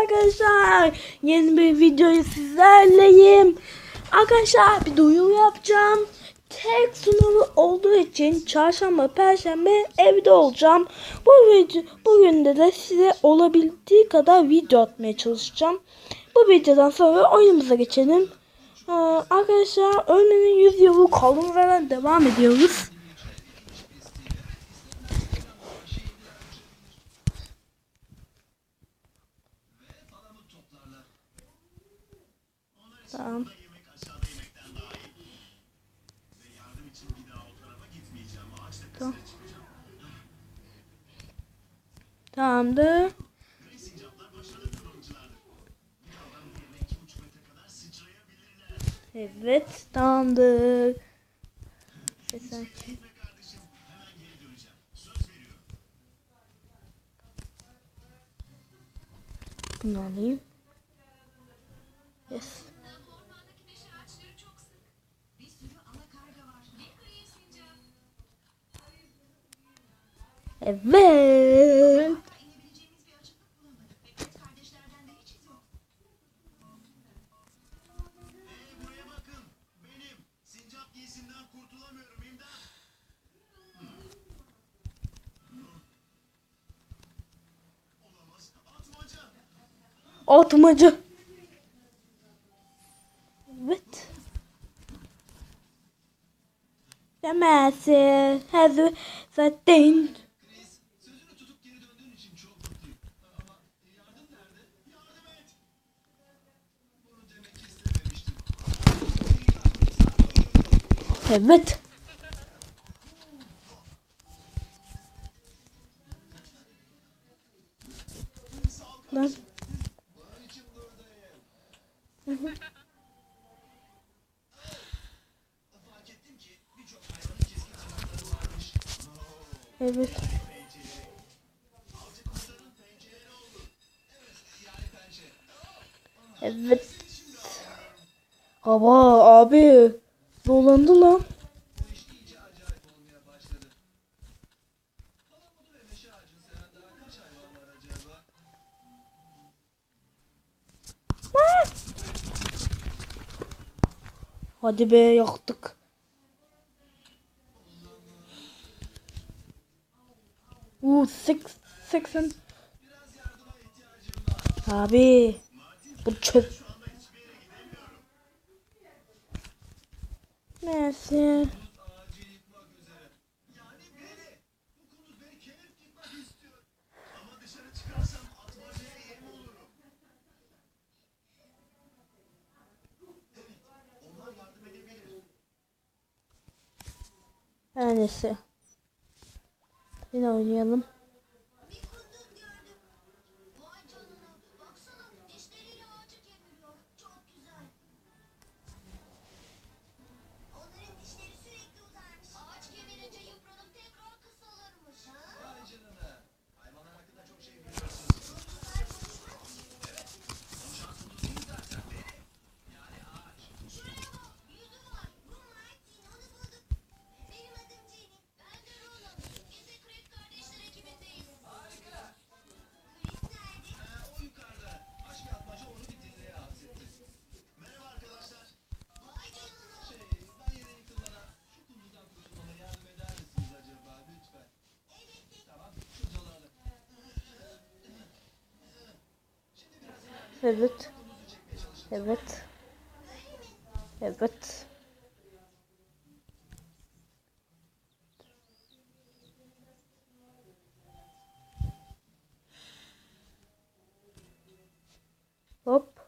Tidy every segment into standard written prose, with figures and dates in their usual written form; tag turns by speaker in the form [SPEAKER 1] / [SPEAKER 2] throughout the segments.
[SPEAKER 1] arkadaşlar. Yeni bir videoyu sizlerleyim. Arkadaşlar bir duyuru yapacağım. Tek sınavı olduğu için çarşamba, perşembe evde olacağım. Bugün de size olabildiği kadar video atmaya çalışacağım. Bu videodan sonra oyunumuza geçelim. Arkadaşlar Ölmenin 100 yılı kalın devam ediyoruz. Tamam. Tamam. Tamamdır. Evet, tamamdır. Bunu alayım. Yes. Evet. Atmacı. Evet. Demesi. Hazır. Zaten. Evet. Lan. Evet. Evet. Hava abi. Dolandı lan. Hadi be yaktık. Uuu 80. Abi. Bu çöp. Neyse. Her neyse. Yine oynayalım. Evet. Evet. Evet. Hop.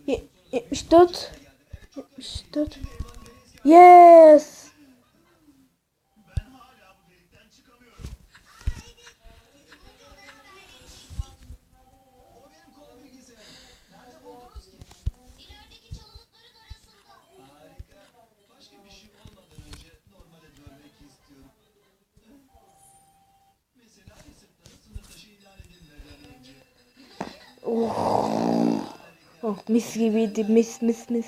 [SPEAKER 1] Ye 74. 74. Yes. Oh. Oh, mis gibiydi, mis mis mis.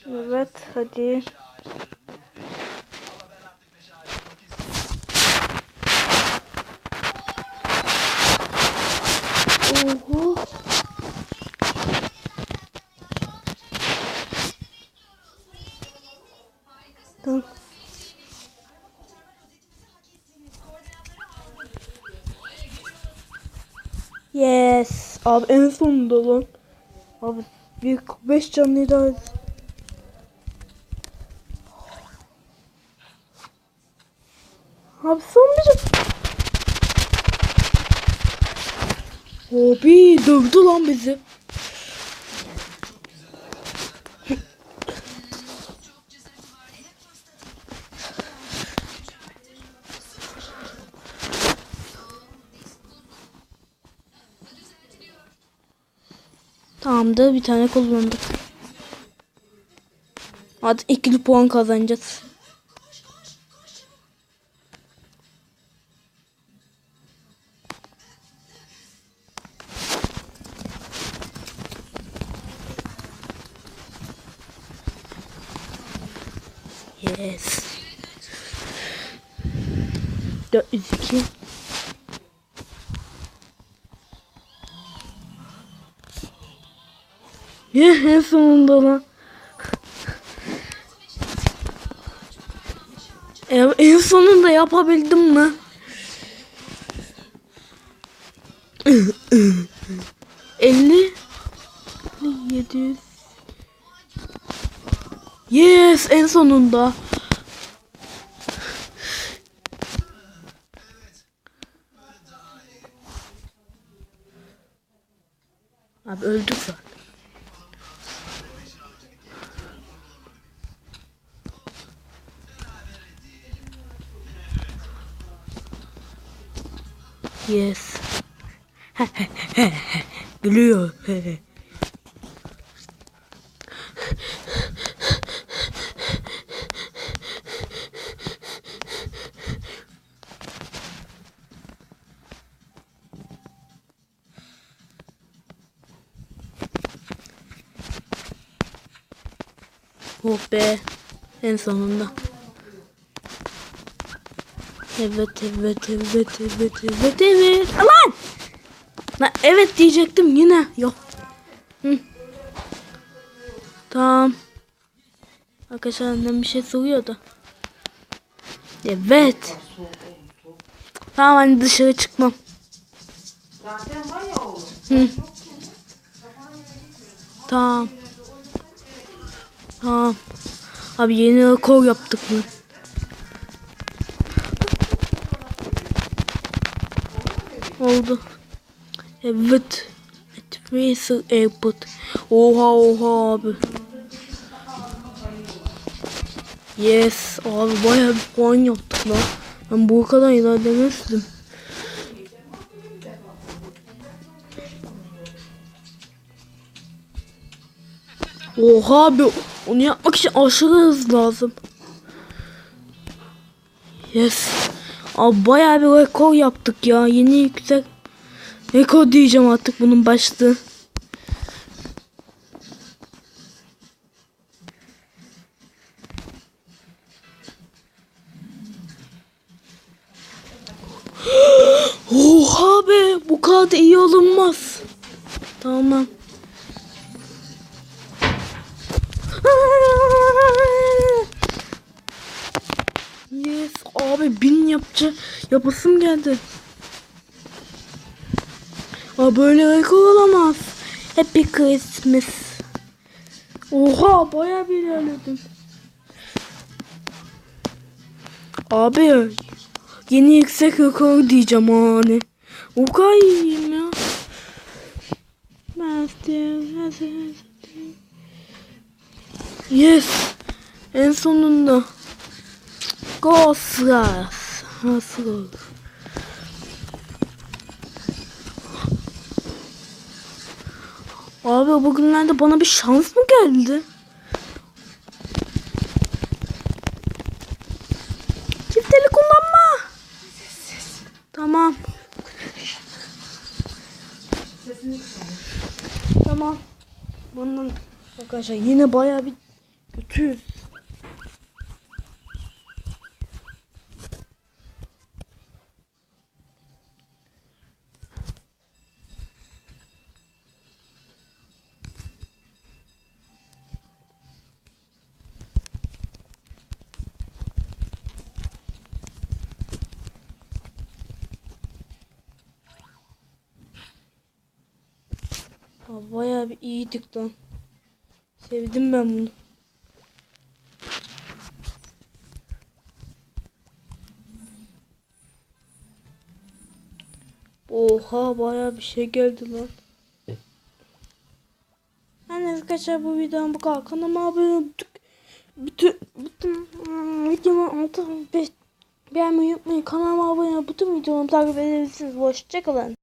[SPEAKER 1] Evet, hadi. Oho. Tamam. Yes. Abi en sonunda lan. Abi bir 5 canlıyı daha. Abi son bir can. Abi dövdü lan bizi. Tamam da bir tane kullandık. Hadi 2 puan kazanacağız. Yes. 402. En sonunda lan. En sonunda yapabildim mi? 50 700. Yes, en sonunda. Abi öldük zaten. Yes. Gülüyor. Oh be. En sonunda. Evet. Aman! Evet diyecektim yine. Yok. Hı. Tamam. Arkadaşlar annem bir şey soruyordu. Evet. Tamam hani dışarı çıkmam. Hı. Tamam. Tamam. Abi yeni rekor yaptık mı? Oldu. Evet. Tracer Airport. Oha abi. Yes. Abi bayağı bir puan yaptık lan. Ben bu kadar ilerlemezdim. Oha abi. Onu yapmak için aşırı hız lazım. Yes. Abi bayağı bir rekor yaptık ya. Yeni yüksek rekor diyeceğim artık bunun başlığı. Oha be, bu kadar iyi olunmaz. Tamam. Yes abi 1000 yapasım geldi. Abi böyle rekor olamaz. Happy Christmas. Oha bayağı bir ilerledim. Abi yeni yüksek rekor diyeceğim hani. O kadar iyiyim ya. Yes. En sonunda. Gosras. Nasıl olur? Abi bugünlerde bana bir şans mı geldi? Tamam. Tamam. Bundan arkadaşlar yine bayağı bir kötü. Bayağı bir iyiydik lan. Sevdim ben bunu. Oha bayağı bir şey geldi lan. Yani arkadaşlar bu videonun bu kadar. Kanalıma abone olduk. Bütün videomu altı beğenmeyi unutmayın. Kanalıma abone olup bütün videomu takip edebilirsiniz. Hoşçakalın.